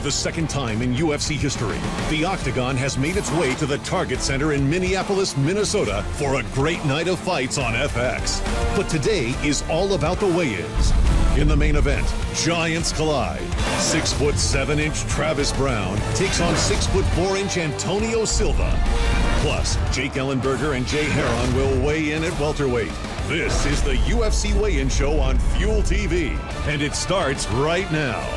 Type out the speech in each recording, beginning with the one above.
For the second time in UFC history, the Octagon has made its way to the Target Center in Minneapolis, Minnesota for a great night of fights on FX. But today is all about the weigh-ins. In the main event, giants collide. 6'7" Travis Browne takes on 6'4" Antonio Silva. Plus, Jake Ellenberger and Jay Heron will weigh in at welterweight. This is the UFC weigh-in show on Fuel TV, and it starts right now.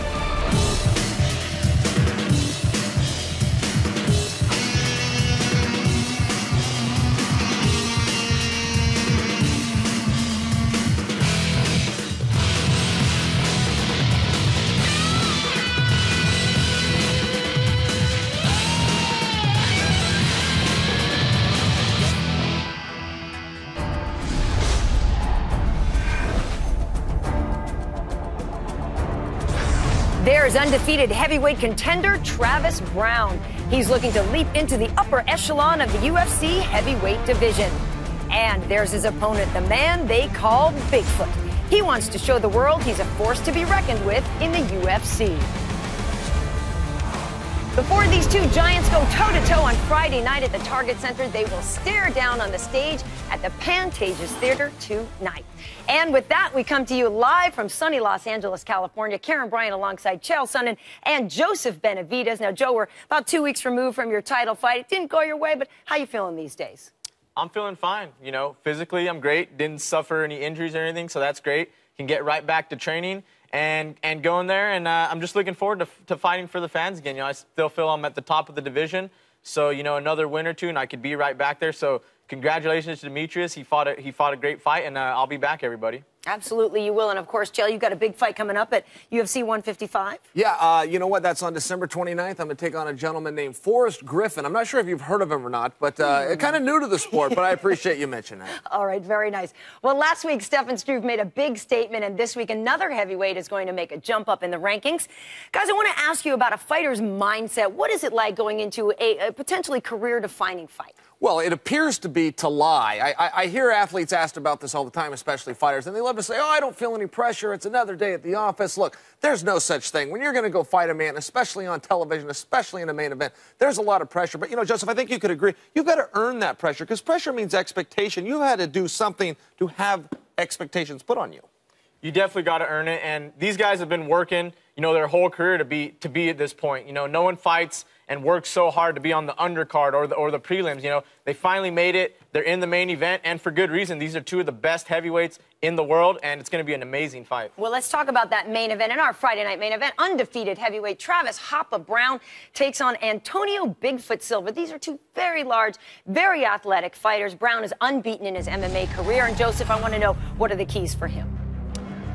There's undefeated heavyweight contender Travis Browne. He's looking to leap into the upper echelon of the UFC heavyweight division. And there's his opponent, the man they call Bigfoot. He wants to show the world he's a force to be reckoned with in the UFC. Before these two giants go toe-to-toe on Friday night at the Target Center, they will stare down on the stage at the Pantages Theater tonight. And with that, we come to you live from sunny Los Angeles, California. Karen Bryant alongside Chael Sonnen and Joseph Benavidez. Now, Joe, we're about 2 weeks removed from your title fight. It didn't go your way, but how you feeling these days? I'm feeling fine. You know, physically, I'm great. Didn't suffer any injuries or anything, so that's great. Can get right back to training and going there, and I'm just looking forward to fighting for the fans again. You know, I still feel I'm at the top of the division, so, you know, another win or two, and I could be right back there. So congratulations to Demetrius. He fought a great fight, and I'll be back, everybody. Absolutely, you will. And, of course, Chael, you've got a big fight coming up at UFC 155. Yeah, you know what? That's on December 29th. I'm going to take on a gentleman named Forrest Griffin. I'm not sure if you've heard of him or not, but kind of new to the sport, but I appreciate you mentioning it. All right, very nice. Well, last week, Stefan Struve made a big statement, and this week, another heavyweight is going to make a jump up in the rankings. Guys, I want to ask you about a fighter's mindset. What is it like going into a potentially career-defining fight? Well, it appears to be to lie. I hear athletes asked about this all the time, especially fighters, and they love to say, oh, I don't feel any pressure. It's another day at the office. Look, there's no such thing. When you're going to go fight a man, especially on television, especially in a main event, there's a lot of pressure. But, you know, Joseph, I think you could agree. You've got to earn that pressure because pressure means expectation. You've had to do something to have expectations put on you. You definitely got to earn it, and these guys have been working, you know, their whole career to be at this point. You know, no one fights and works so hard to be on the undercard or the prelims. You know, they finally made it. They're in the main event, and for good reason. These are two of the best heavyweights in the world, and it's going to be an amazing fight. Well, let's talk about that main event. In our Friday night main event, undefeated heavyweight Travis "Hoppa" Browne takes on Antonio Bigfoot Silva. These are two very large, very athletic fighters. Browne is unbeaten in his MMA career, and Joseph, I want to know, what are the keys for him?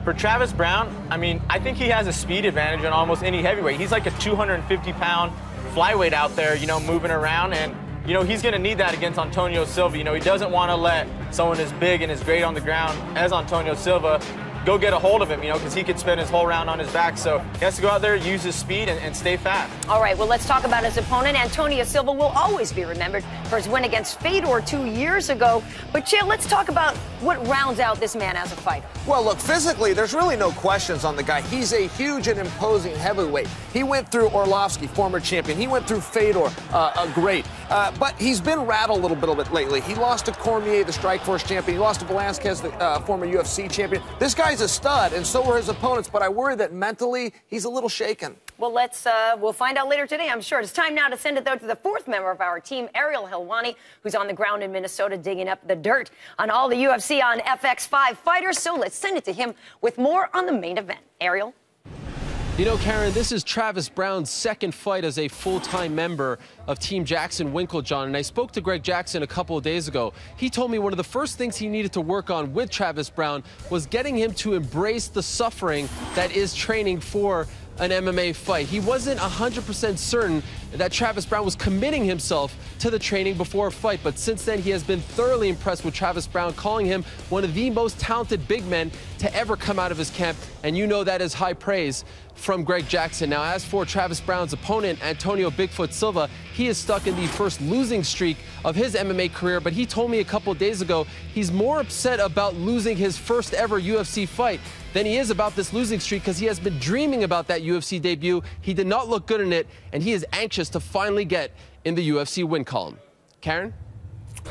For Travis Browne, I mean, I think he has a speed advantage on almost any heavyweight. He's like a 250-pound flyweight out there, you know, moving around, and, you know, he's going to need that against Antonio Silva. You know, he doesn't want to let someone as big and as great on the ground as Antonio Silva go get a hold of him, you know, because he could spend his whole round on his back. So he has to go out there, use his speed, and stay fast. All right, well, let's talk about his opponent. Antonio Silva will always be remembered for his win against Fedor 2 years ago. But, Chael, let's talk about what rounds out this man as a fighter. Well, look, physically, there's really no questions on the guy. He's a huge and imposing heavyweight. He went through Orlovsky, former champion. He went through Fedor, great. But he's been rattled a little bit lately. He lost to Cormier, the Strikeforce champion. He lost to Velasquez, the former UFC champion. This guy's a stud, and so were his opponents, but I worry that mentally he's a little shaken. Well, we'll find out later today, I'm sure. It's time now to send it, though, to the fourth member of our team, Ariel Helwani, who's on the ground in Minnesota digging up the dirt on all the UFC on FX5 fighters. So let's send it to him with more on the main event. Ariel? You know, Karen, this is Travis Browne's second fight as a full-time member of Team Jackson Winklejohn, and I spoke to Greg Jackson a couple of days ago. He told me one of the first things he needed to work on with Travis Browne was getting him to embrace the suffering that is training for an MMA fight. He wasn't 100% certain that Travis Browne was committing himself to the training before a fight, but since then he has been thoroughly impressed with Travis Browne, calling him one of the most talented big men to ever come out of his camp, and you know that is high praise from Greg Jackson. Now, as for Travis Browne's opponent, Antonio Bigfoot Silva, he is stuck in the first losing streak of his MMA career, but he told me a couple of days ago he's more upset about losing his first ever UFC fight than he is about this losing streak because he has been dreaming about that UFC debut. He did not look good in it, and he is anxious to finally get in the UFC win column. Karen?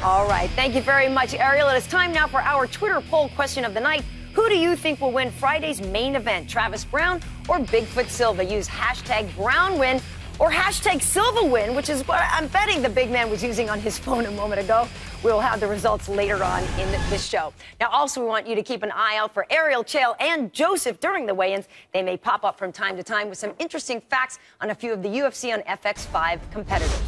All right. Thank you very much, Ariel. It is time now for our Twitter poll question of the night. Who do you think will win Friday's main event, Travis Browne or Bigfoot Silva? Use hashtag BrowneWin or hashtag SilvaWin, which is what I'm betting the big man was using on his phone a moment ago. We'll have the results later on in this show. Now, also, we want you to keep an eye out for Ariel, Chael, and Joseph during the weigh-ins. They may pop up from time to time with some interesting facts on a few of the UFC on FX5 competitors.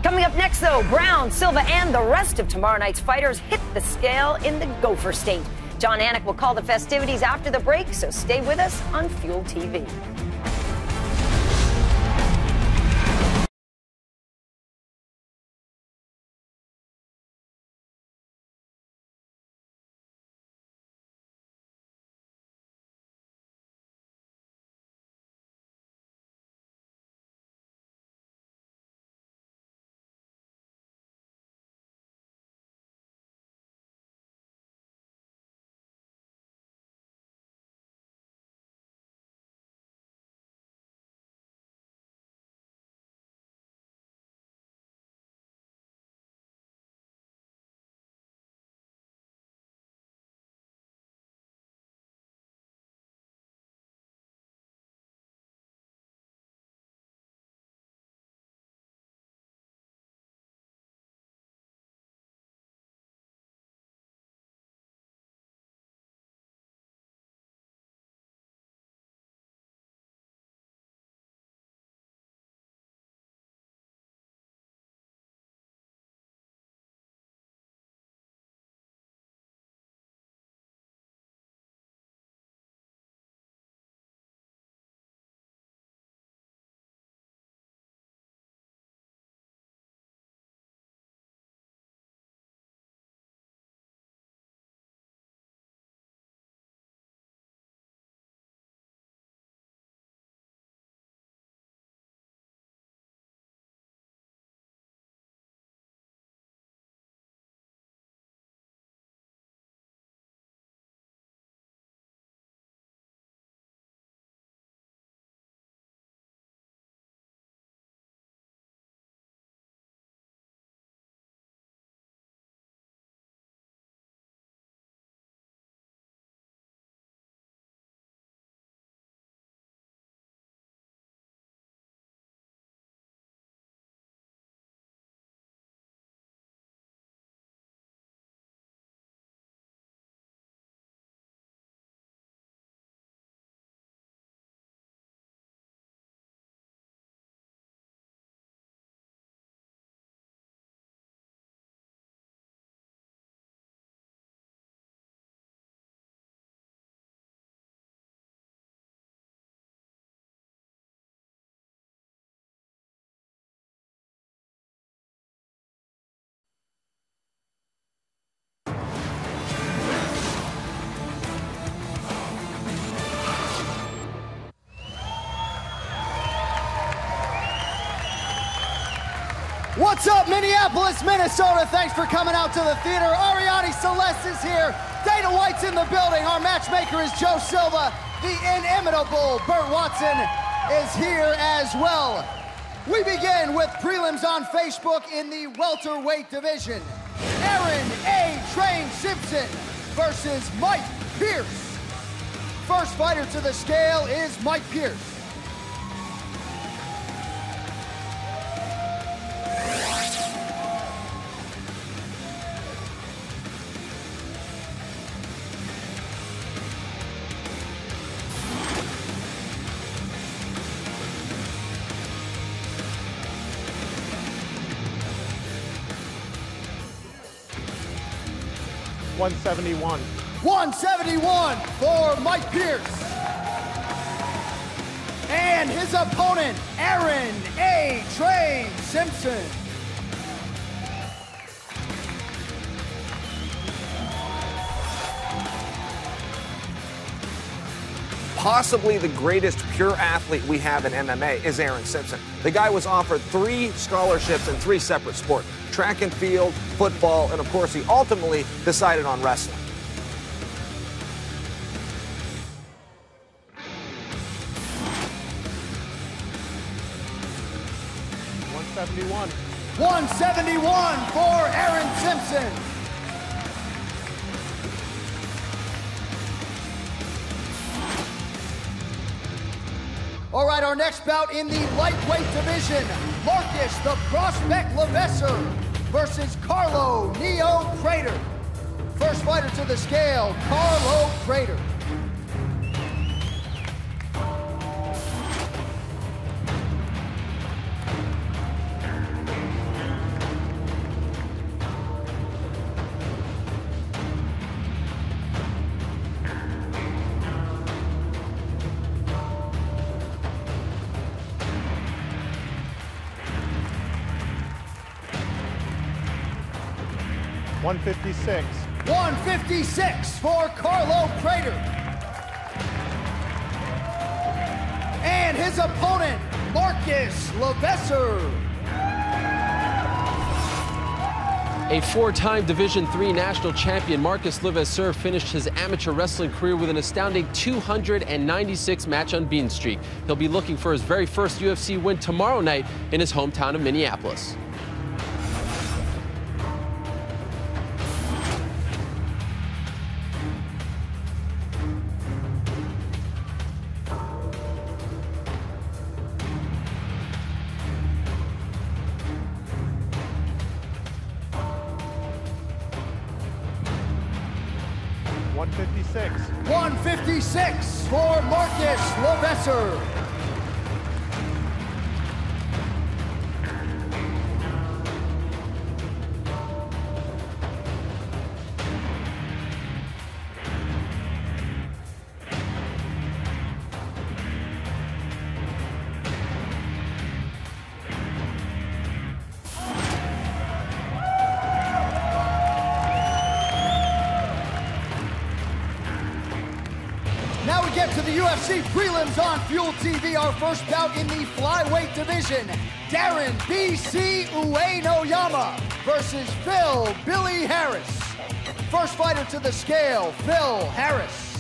Coming up next, though, Browne, Silva, and the rest of tomorrow night's fighters hit the scale in the Gopher State. John Anik will call the festivities after the break, so stay with us on Fuel TV. What's up, Minneapolis, Minnesota? Thanks for coming out to the theater. Ariane Celeste is here. Dana White's in the building. Our matchmaker is Joe Silva. The inimitable Burt Watson is here as well. We begin with prelims on Facebook in the welterweight division. Aaron A. Train Simpson versus Mike Pierce. First fighter to the scale is Mike Pierce. $171. 171 for Mike Pierce. And his opponent, Aaron A. Train Simpson. Possibly the greatest pure athlete we have in MMA is Aaron Simpson. The guy was offered 3 scholarships in 3 separate sports: track and field, football, and of course he ultimately decided on wrestling. 171. 171 for Aaron Simpson. All right, our next bout in the lightweight division, Marcus the Prospect Levesser versus Carlo Neo Crater. First fighter to the scale, Carlo Crater. $156. 156 for Carlo Crater. And his opponent, Marcus Levesser. A four-time Division III national champion, Marcus Levesser finished his amateur wrestling career with an astounding 296 match unbeaten streak. He'll be looking for his very first UFC win tomorrow night in his hometown of Minneapolis. $156. 156 for Marcus Levesser. Now we get to the UFC prelims on Fuel TV. Our first bout in the flyweight division. Darren BC Uenoyama versus Phil Billy Harris. First fighter to the scale, Phil Harris.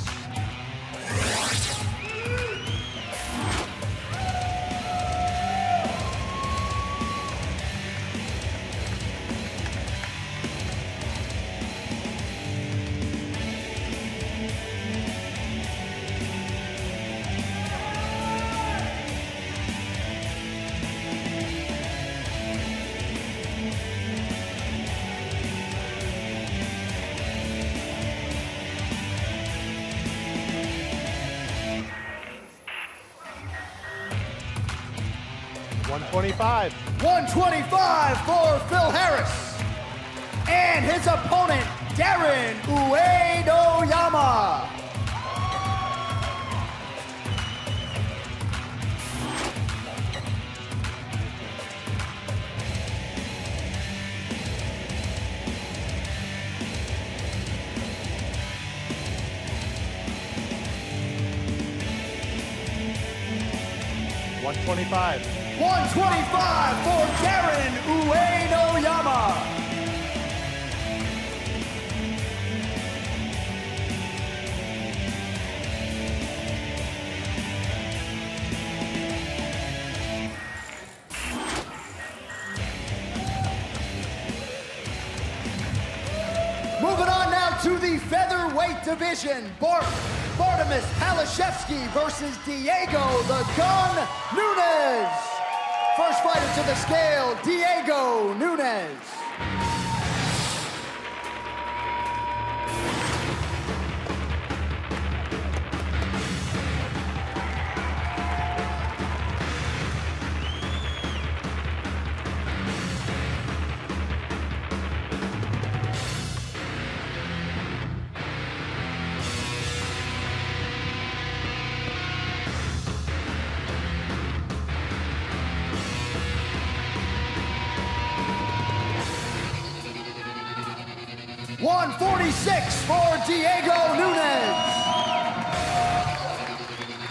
$125. 125 for Phil Harris. And his opponent, Darren Uenoyama. $125. 125 for Darren Uenoyama. Moving on now to the featherweight division. Bartomis Palashevsky versus Diego the Gun Nunes. First fighter to the scale, Diego Nunes. $146 for Diego Nunes.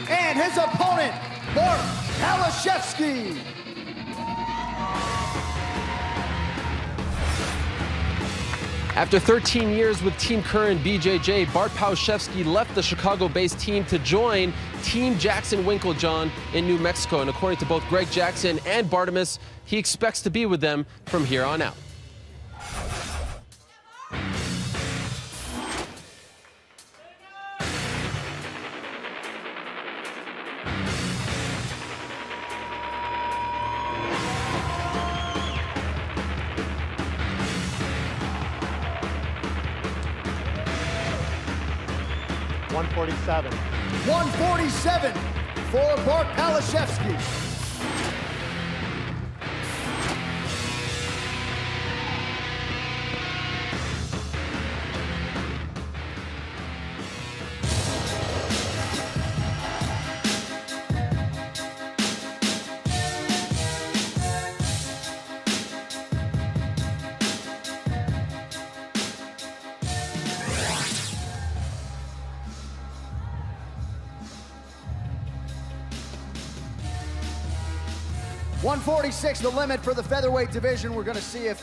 And his opponent, Bart Palashevsky. After 13 years with Team Curran BJJ, Bart Pawlszewski left the Chicago-based team to join Team Jackson Winkeljohn in New Mexico. And according to both Greg Jackson and Bartemus, he expects to be with them from here on out. $147 for Bart Pawlszewski. $146, the limit for the featherweight division. We're going to see if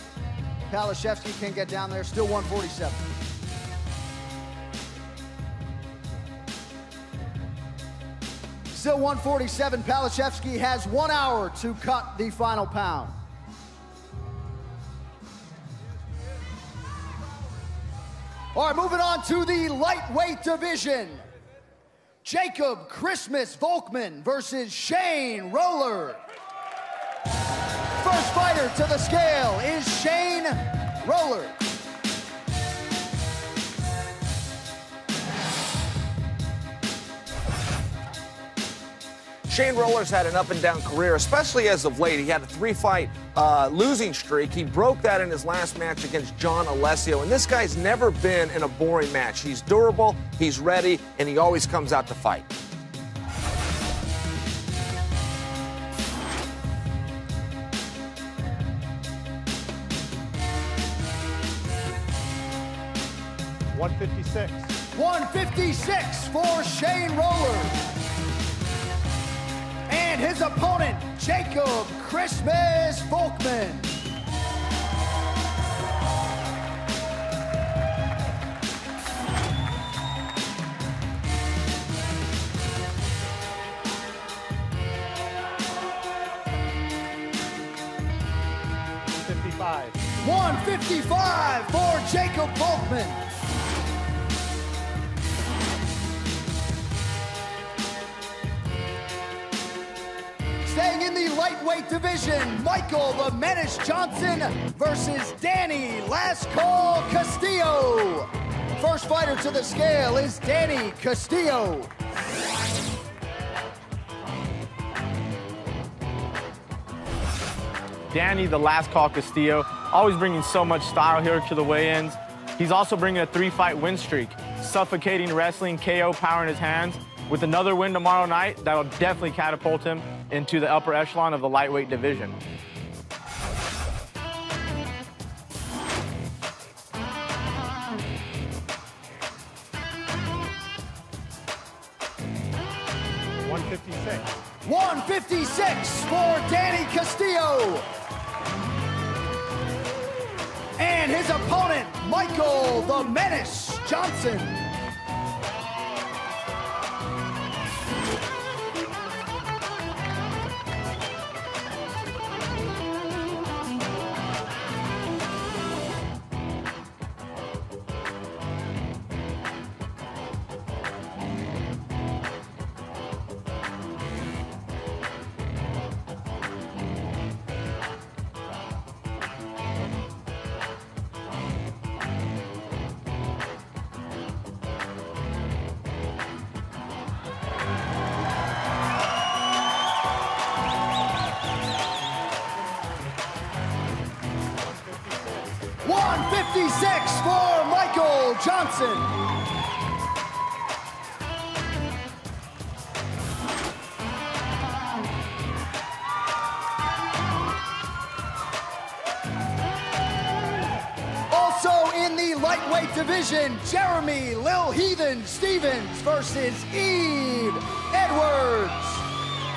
Pawlszewski can get down there. Still 147. Still 147. Pawlszewski has 1 hour to cut the final pound. All right, moving on to the lightweight division. Jacob Christmas Volkmann versus Shane Roller. First fighter to the scale is Shane Roller. Shane Roller's had an up-and-down career, especially as of late. He had a 3-fight losing streak. He broke that in his last match against John Alessio, and this guy's never been in a boring match. He's durable, he's ready, and he always comes out to fight. $156 for Shane Roller. And his opponent, Jacob Christmas Volkmann. $155 for Jacob Volkmann. Staying in the lightweight division, Michael the Menace Johnson versus Danny Last Call Castillo. First fighter to the scale is Danny Castillo. Danny the Last Call Castillo, always bringing so much style here to the weigh-ins. He's also bringing a 3-fight win streak, suffocating wrestling, KO power in his hands. With another win tomorrow night, that'll definitely catapult him into the upper echelon of the lightweight division. $156 for Danny Castillo. And his opponent, Michael the Menace Johnson. $156 for Michael Johnson. Also in the lightweight division, Jeremy Lil Heathen Stevens versus Eve Edwards.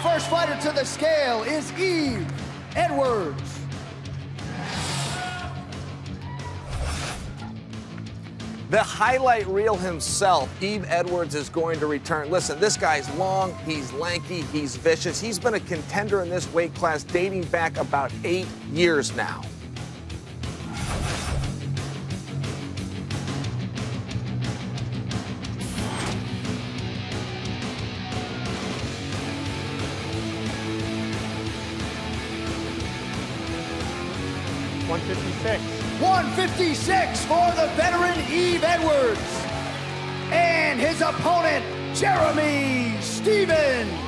First fighter to the scale is Eve Edwards. The highlight reel himself, Yves Edwards, is going to return. Listen, this guy's long, he's lanky, he's vicious. He's been a contender in this weight class dating back about 8 years now. $156 for the veteran Yves Edwards. And his opponent, Jeremy Stephens.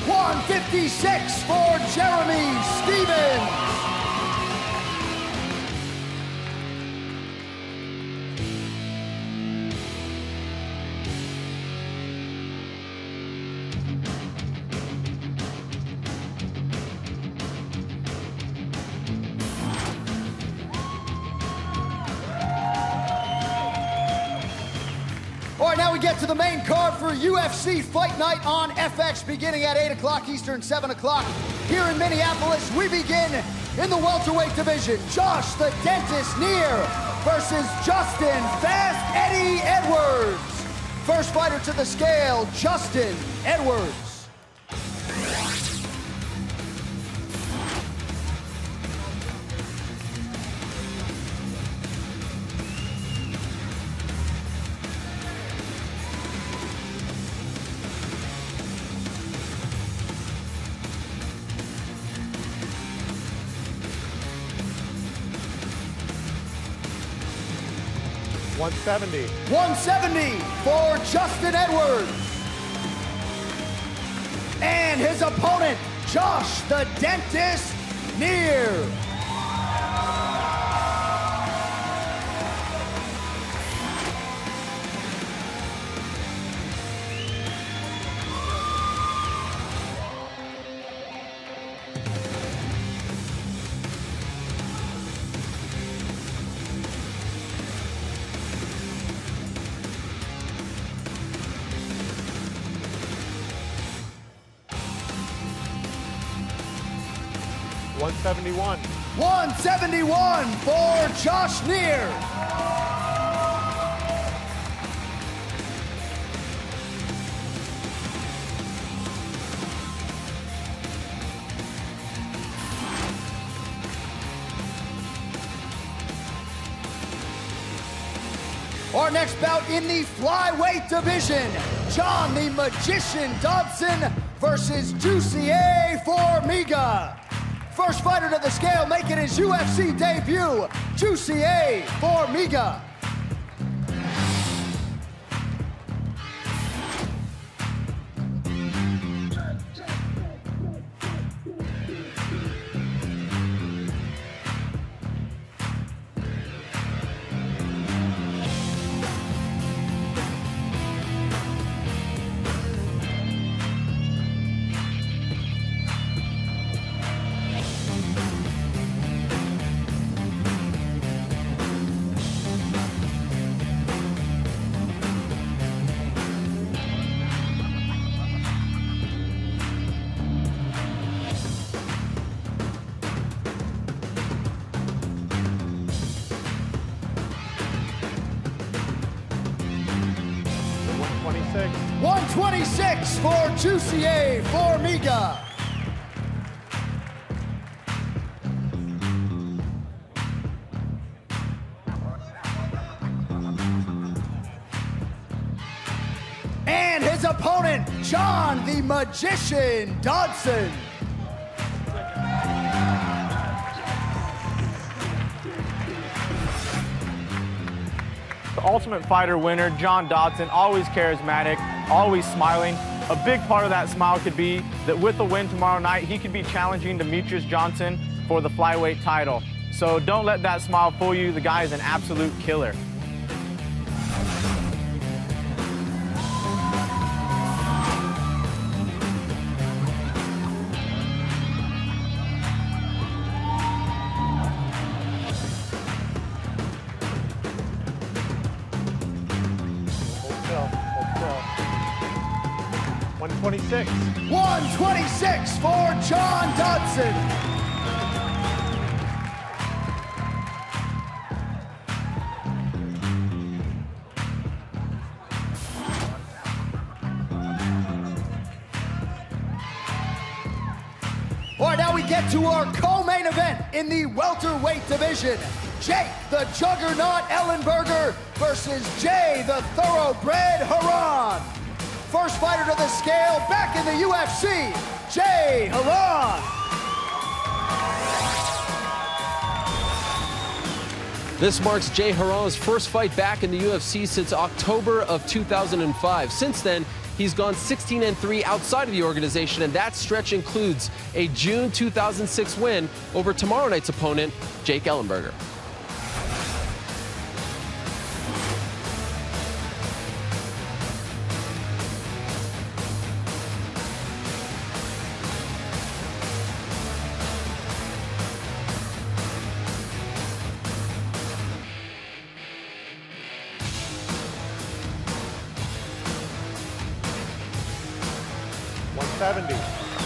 $156 for Jeremy Stephens. All right, now we get to the main card for UFC Fight Night on FX, beginning at 8 o'clock Eastern, 7 o'clock here in Minneapolis. We begin in the welterweight division. Josh the Dentist Neer versus Justin Fast Eddie Edwards. First fighter to the scale, Justin Edwards. $170 for Justin Edwards. And his opponent, Josh the Dentist Neer. $171 for Josh Neer. Our next bout in the flyweight division, John the Magician Dodson versus Juicy A FORMIGA. First fighter to the scale making his UFC debut, Juicy A FORMIGA. $126 for Juicy A FORMIGA. And his opponent, John the Magician Dodson. The Ultimate Fighter winner, John Dodson, always charismatic, always smiling. A big part of that smile could be that with a win tomorrow night, he could be challenging Demetrius Johnson for the flyweight title. So don't let that smile fool you. The guy is an absolute killer. 126. 126 for John Dodson. All right, now we get to our co-main event in the welterweight division. Jake, the Juggernaut Ellenberger versus Jay, the Thoroughbred Haran. First fighter to the scale, back in the UFC, Jay Haran. This marks Jay Haran's first fight back in the UFC since October of 2005. Since then, he's gone 16-3 outside of the organization, and that stretch includes a June 2006 win over tomorrow night's opponent, Jake Ellenberger.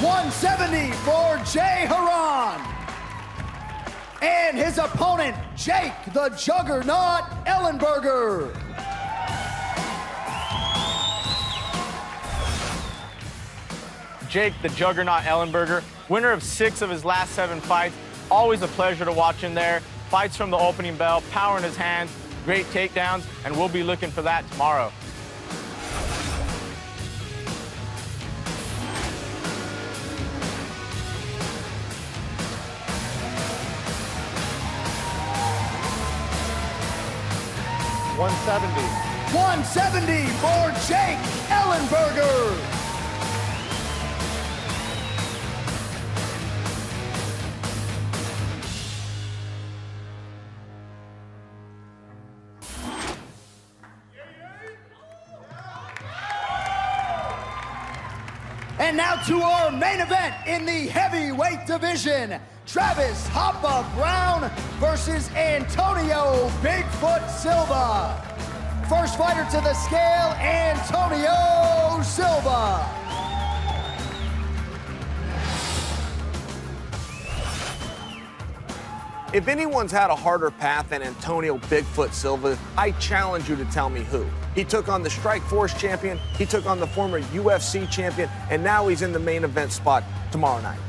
$170 for Jay Haran. And his opponent, Jake, the Juggernaut Ellenberger. Jake, the Juggernaut Ellenberger, winner of 6 of his last 7 fights. Always a pleasure to watch him there. Fights from the opening bell, power in his hands, great takedowns, and we'll be looking for that tomorrow. $170 for Jake Ellenberger. And now to our main event in the heavyweight division. Travis Hoppa Browne versus Antonio Bigfoot Silva. First fighter to the scale, Antonio Silva. If anyone's had a harder path than Antonio Bigfoot Silva, I challenge you to tell me who. He took on the Strikeforce champion, he took on the former UFC champion, and now he's in the main event spot tomorrow night.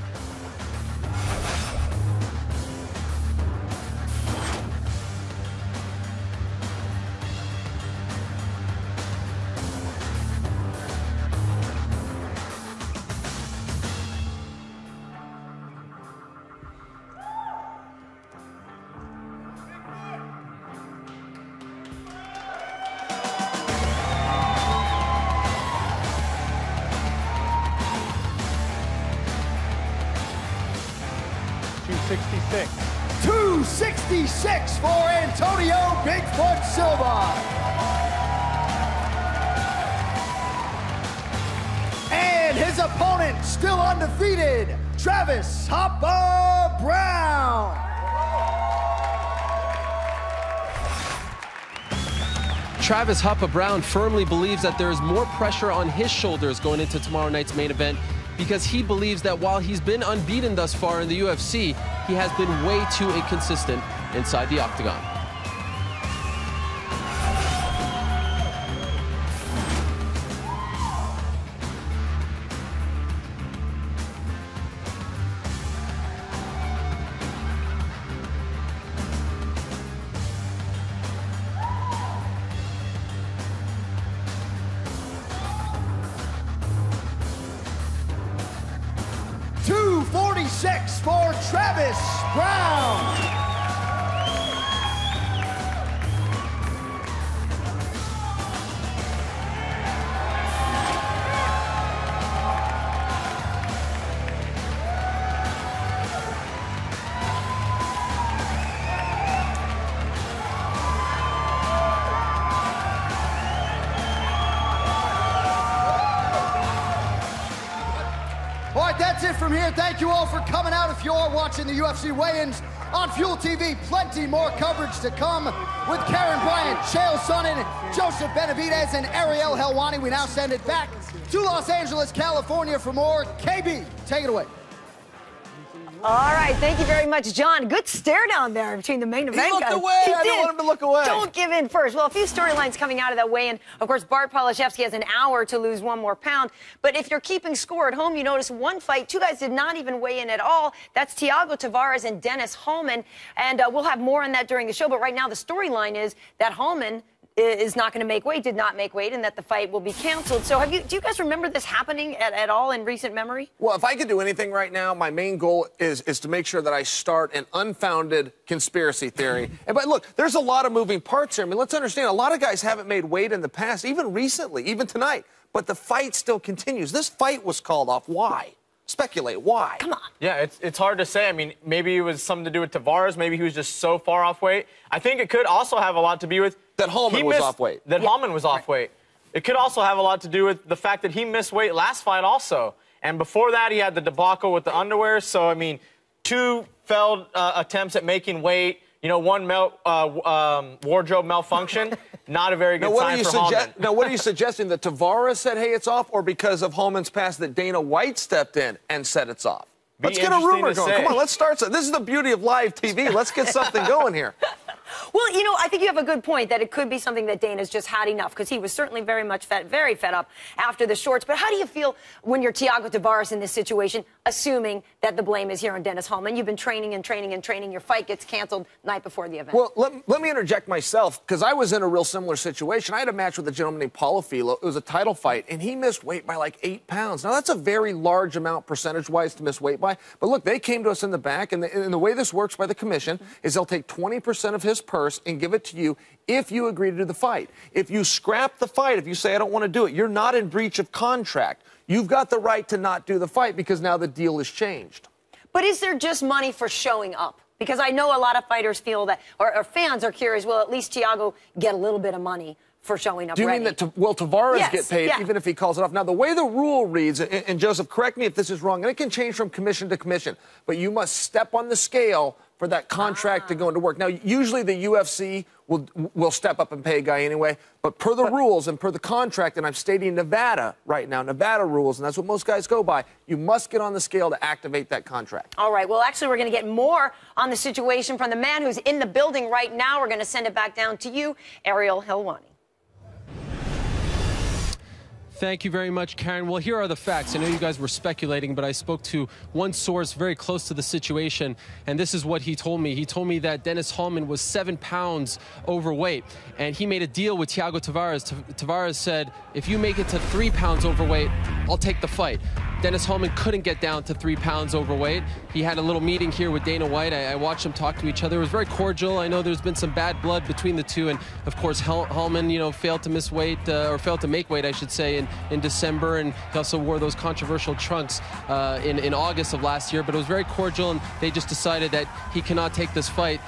$266 for Antonio Bigfoot Silva. And his opponent, still undefeated, Travis Hoppa Browne. Travis Hoppa Browne firmly believes that there is more pressure on his shoulders going into tomorrow night's main event, because he believes that while he's been unbeaten thus far in the UFC, he has been way too inconsistent inside the octagon. $246 for Travis Browne. That's it from here. Thank you all for coming out. If you are watching the UFC weigh-ins on Fuel TV, plenty more coverage to come with Karen Bryant, Chael Sonnen, Joseph Benavidez, and Ariel Helwani. We now send it back to Los Angeles, California for more. KB, take it away. All right, thank you very much, John. Good stare down there between the main event He looked guys. away. He I didn't did. want him to look away. Don't give in first. Well, a few storylines coming out of that weigh-in. Of course, Bart Palashevsky has an hour to lose 1 more pound. But if you're keeping score at home, you notice one fight, 2 guys did not even weigh in at all. That's Thiago Tavares and Dennis Hallman. And we'll have more on that during the show. But right now, the storyline is that Hallman is not going to make weight, did not make weight, and that the fight will be canceled. So do you guys remember this happening at all in recent memory? Well, if I could do anything right now, my main goal is to make sure that I start an unfounded conspiracy theory. But look, there's a lot of moving parts here. I mean, let's understand, a lot of guys haven't made weight in the past, even recently, even tonight. But the fight still continues. This fight was called off. Why? Speculate. Why? Come on. Yeah, it's hard to say. I mean, maybe it was something to do with Tavares. Maybe he was just so far off weight. I think it could also have a lot to do with that Hallman was off weight. That Hallman was off weight. It could also have a lot to do with the fact that he missed weight last fight also. And before that, he had the debacle with the underwear. So, I mean, 2 failed attempts at making weight. You know, 1 wardrobe malfunction. Not a very good sign for Hallman. Now, what are you suggesting? That Tavares said, hey, it's off, or because of Hallman's past that Dana White stepped in and said it's off? Let's get a rumor going. Come on, let's start. This is the beauty of live TV. Let's get something going here. Well, you know, I think you have a good point that it could be something that Dana's just had enough, because he was certainly very fed up after the shorts. But how do you feel when you're Thiago Tavares in this situation, assuming that the blame is here on Dennis Hallman? You've been training and training and training. Your fight gets canceled night before the event. Well, let me interject myself, because I was in a real similar situation. I had a match with a gentleman named Paulo Filo. It was a title fight, and he missed weight by like 8 pounds. Now, that's a very large amount percentage-wise to miss weight by. But look, they came to us in the back, and the way this works by the commission is they'll take 20% of his purse and give it to you if you agree to do the fight. If you scrap the fight, if you say, I don't want to do it, you're not in breach of contract. You've got the right to not do the fight because now the deal has changed. But is there just money for showing up? Because I know a lot of fighters feel that, or fans are curious, will at least Thiago get a little bit of money for showing up? Do you mean that, will Tavares get paid even if he calls it off? Now, the way the rule reads, and Joseph, correct me if this is wrong, and it can change from commission to commission, but you must step on the scale for that contract to go into work. Now, usually the UFC will step up and pay a guy anyway, but per the rules and per the contract, and I'm stating Nevada right now, Nevada rules, and that's what most guys go by, you must get on the scale to activate that contract. All right, well, actually, we're going to get more on the situation from the man who's in the building right now. We're going to send it back down to you, Ariel Helwani. Thank you very much, Karen. Well, here are the facts. I know you guys were speculating, but I spoke to one source very close to the situation, and this is what he told me. He told me that Dennis Hallman was 7 pounds overweight, and he made a deal with Thiago Tavares. Tavares said, if you make it to 3 pounds overweight, I'll take the fight. Dennis Hallman couldn't get down to 3 pounds overweight. He had a little meeting here with Dana White. I watched them talk to each other. It was very cordial. I know there's been some bad blood between the two, and of course Hallman, you know, failed to miss weight, or failed to make weight, I should say, in December, and he also wore those controversial trunks in August of last year. But it was very cordial, and they just decided that he cannot take this fight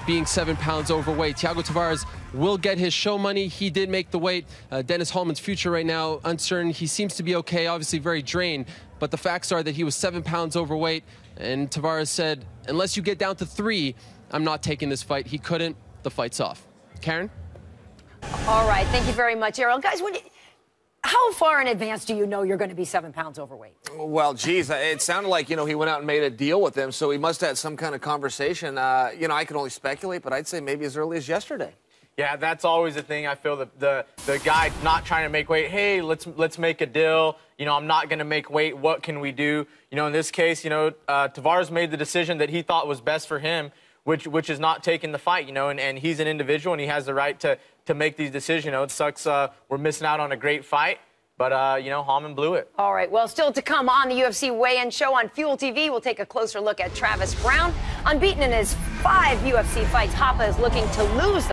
being 7 pounds overweight. Thiago Tavares will get his show money. He did make the weight. Dennis Hallman's future right now, uncertain. He seems to be okay, obviously very drained, but the facts are that he was 7 pounds overweight, and Tavares said, unless you get down to 3, I'm not taking this fight. He couldn't. The fight's off. Karen? All right, thank you very much, Ariel. Guys, how far in advance do you know you're going to be 7 pounds overweight? Well, geez, it sounded like, you know, he went out and made a deal with them, so he must have had some kind of conversation. You know, I can only speculate, but I'd say maybe as early as yesterday. Yeah, that's always the thing. I feel the guy not trying to make weight. Hey, let's make a deal. You know, I'm not going to make weight. What can we do? You know, in this case, you know, Tavares made the decision that he thought was best for him, which is not taking the fight. You know, and he's an individual and he has the right to make these decisions. You know, it sucks. We're missing out on a great fight. But, you know, Hallman blew it. All right. Well, still to come on the UFC weigh-in show on Fuel TV, we'll take a closer look at Travis Browne. Unbeaten in his 5 UFC fights, Hoppa is looking to lose